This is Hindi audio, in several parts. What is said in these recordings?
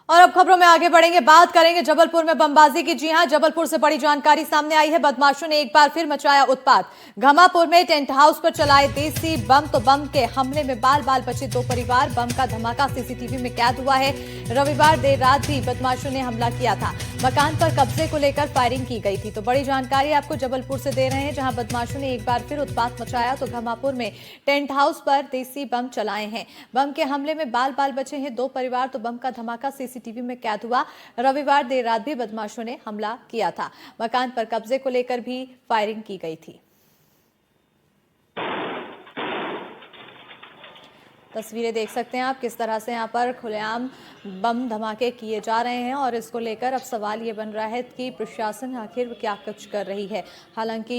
और अब खबरों में आगे बढ़ेंगे, बात करेंगे जबलपुर में बमबाजी की। जी हां, जबलपुर से बड़ी जानकारी सामने आई है। बदमाशों ने एक बार फिर मचाया उत्पात। घमापुर में टेंट हाउस पर चलाए देसी बम, तो बम के हमले में बाल बाल बचे 2 परिवार। बम का धमाका सीसीटीवी में कैद हुआ है। रविवार देर रात भी बदमाशों ने हमला किया था। मकान पर कब्जे को लेकर फायरिंग की गई थी। तो बड़ी जानकारी आपको जबलपुर से दे रहे हैं, जहां बदमाशों ने एक बार फिर उत्पात मचाया। तो घमापुर में टेंट हाउस पर देसी बम चलाए हैं। बम के हमले में बाल बाल बचे हैं 2 परिवार। तो बम का धमाका सीसीटीवी में कैद हुआ। रविवार देर रात भी बदमाशों ने हमला किया था। मकान पर कब्जे को लेकर भी फायरिंग की गई थी। तस्वीरें देख सकते हैं आप, किस तरह से यहाँ पर खुलेआम बम धमाके किए जा रहे हैं। और इसको लेकर अब सवाल ये बन रहा है कि प्रशासन आखिर क्या कुछ कर रही है। हालांकि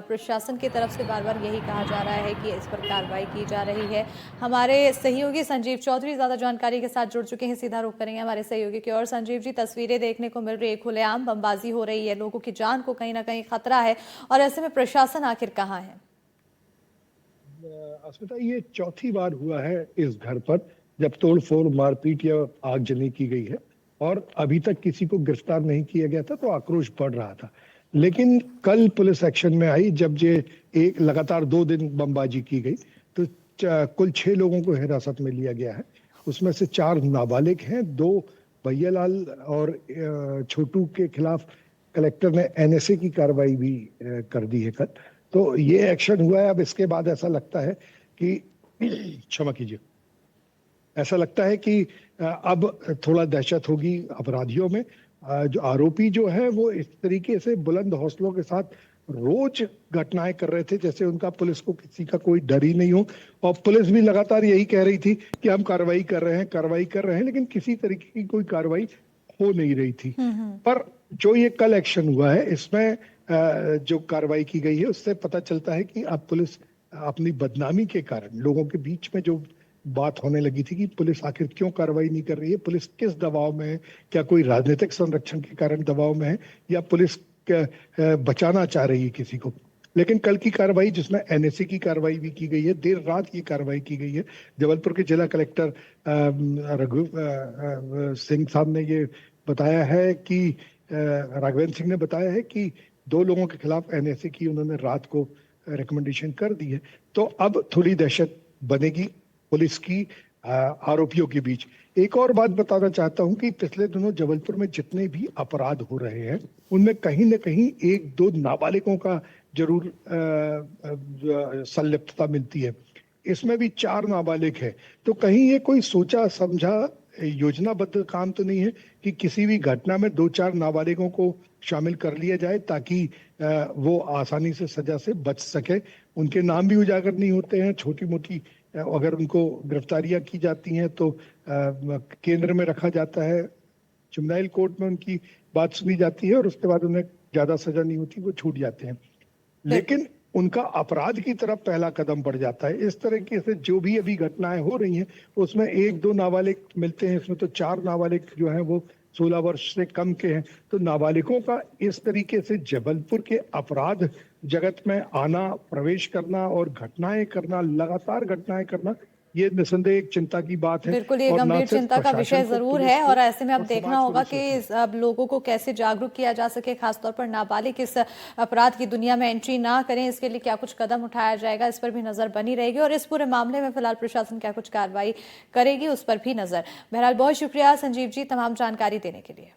प्रशासन की तरफ से बार बार यही कहा जा रहा है कि इस पर कार्रवाई की जा रही है। हमारे सहयोगी संजीव चौधरी ज़्यादा जानकारी के साथ जुड़ चुके हैं, सीधा रुख करेंगे हमारे सहयोगी की ओर। संजीव जी, तस्वीरें देखने को मिल रही है, खुलेआम बमबाजी हो रही है, लोगों की जान को कहीं ना कहीं खतरा है, और ऐसे में प्रशासन आखिर कहाँ है? अस्मिता, ये चौथी बार हुआ है इस घर पर जब तोड़फोड़, मारपीट या आगजनी की गई है, और अभी तक किसी को गिरफ्तार नहीं किया गया था, तो आक्रोश बढ़ रहा था। लेकिन कल पुलिस एक्शन में आई जब ये एक लगातार 2 दिन बमबाजी की गई, तो कुल 6 लोगों को हिरासत में लिया गया है। उसमें से 4 नाबालिग हैं, 2 भैयालाल और छोटू के खिलाफ कलेक्टर ने एनएसए की कार्रवाई भी कर दी है कल। तो ये एक्शन हुआ है। अब इसके बाद ऐसा लगता है कि क्षमा कीजिए, ऐसा लगता है कि अब थोड़ा दहशत होगी अपराधियों में। जो आरोपी जो है वो इस तरीके से बुलंद हौसलों के साथ रोज घटनाएं कर रहे थे जैसे उनका पुलिस को किसी का कोई डर ही नहीं हो। और पुलिस भी लगातार यही कह रही थी कि हम कार्रवाई कर रहे हैं, कार्रवाई कर रहे हैं, लेकिन किसी तरीके की कोई कार्रवाई हो नहीं रही थी। पर जो ये कल एक्शन हुआ है, इसमें जो कार्रवाई की गई है, उससे पता चलता है कि अब पुलिस अपनी बदनामी के कारण लोगों के बीच में जो बात होने लगी थी कि पुलिस आखिर क्यों कार्रवाई नहीं कर रही है, पुलिस किस दबाव में है, क्या कोई राजनीतिक संरक्षण के कारण दबाव में है, या पुलिस बचाना चाह रही है किसी को। लेकिन कल की कार्रवाई, जिसमें एनएसए की कार्रवाई भी की गई है, देर रात की कार्रवाई की गई है। जबलपुर के जिला कलेक्टर रघु सिंह साहब ने ये बताया है कि राघवेंद्र सिंह ने बताया है कि 2 लोगों के खिलाफ एनएसए की उन्होंने रात को रिकमेंडेशन कर दी है। तो अब थोड़ी दहशत बनेगी पुलिस की आरोपियों के बीच। एक और बात बताना चाहता हूं कि पिछले दिनों जबलपुर में जितने भी अपराध हो रहे हैं, उनमें कहीं न कहीं 1-2 नाबालिगों का जरूर संलिप्तता मिलती है। इसमें भी 4 नाबालिग है। तो कहीं ये कोई सोचा समझा योजनाबद्ध काम तो नहीं है कि किसी भी घटना में 2-4 नाबालिगों को शामिल कर लिया जाए ताकि वो आसानी से सजा से बच सके। उनके नाम भी उजागर नहीं होते हैं। छोटी मोटी अगर उनको गिरफ्तारियां की जाती हैं तो केंद्र में रखा जाता है, जुवेनाइल कोर्ट में उनकी बात सुनी जाती है, और उसके बाद उन्हें ज्यादा सजा नहीं होती, वो छूट जाते हैं। लेकिन उनका अपराध की तरफ पहला कदम बढ़ जाता है। इस तरीके से जो भी अभी घटनाएं हो रही हैं, उसमें 1-2 नाबालिग मिलते हैं। इसमें तो 4 नाबालिग जो हैं वो 16 वर्ष से कम के हैं। तो नाबालिगों का इस तरीके से जबलपुर के अपराध जगत में आना, प्रवेश करना और घटनाएं करना, लगातार घटनाएं करना, ये निसंदेह एक चिंता की बात है। बिल्कुल, ये और ना गंभीर सिर्फ चिंता का विषय प्रशासन को, जरूर पुलिस है। को और ऐसे में अब और देखना समाज को होगा भी कि सोचना है। अब लोगों को कैसे जागरूक किया जा सके, खासतौर पर नाबालिग इस अपराध की दुनिया में एंट्री ना करें। इसके लिए क्या कुछ कदम उठाया जाएगा, इस पर भी नजर बनी रहेगी। और इस पूरे मामले में फिलहाल प्रशासन क्या कुछ कार्रवाई करेगी, उस पर भी नजर। बहरहाल बहुत शुक्रिया संजीव जी तमाम जानकारी देने के लिए।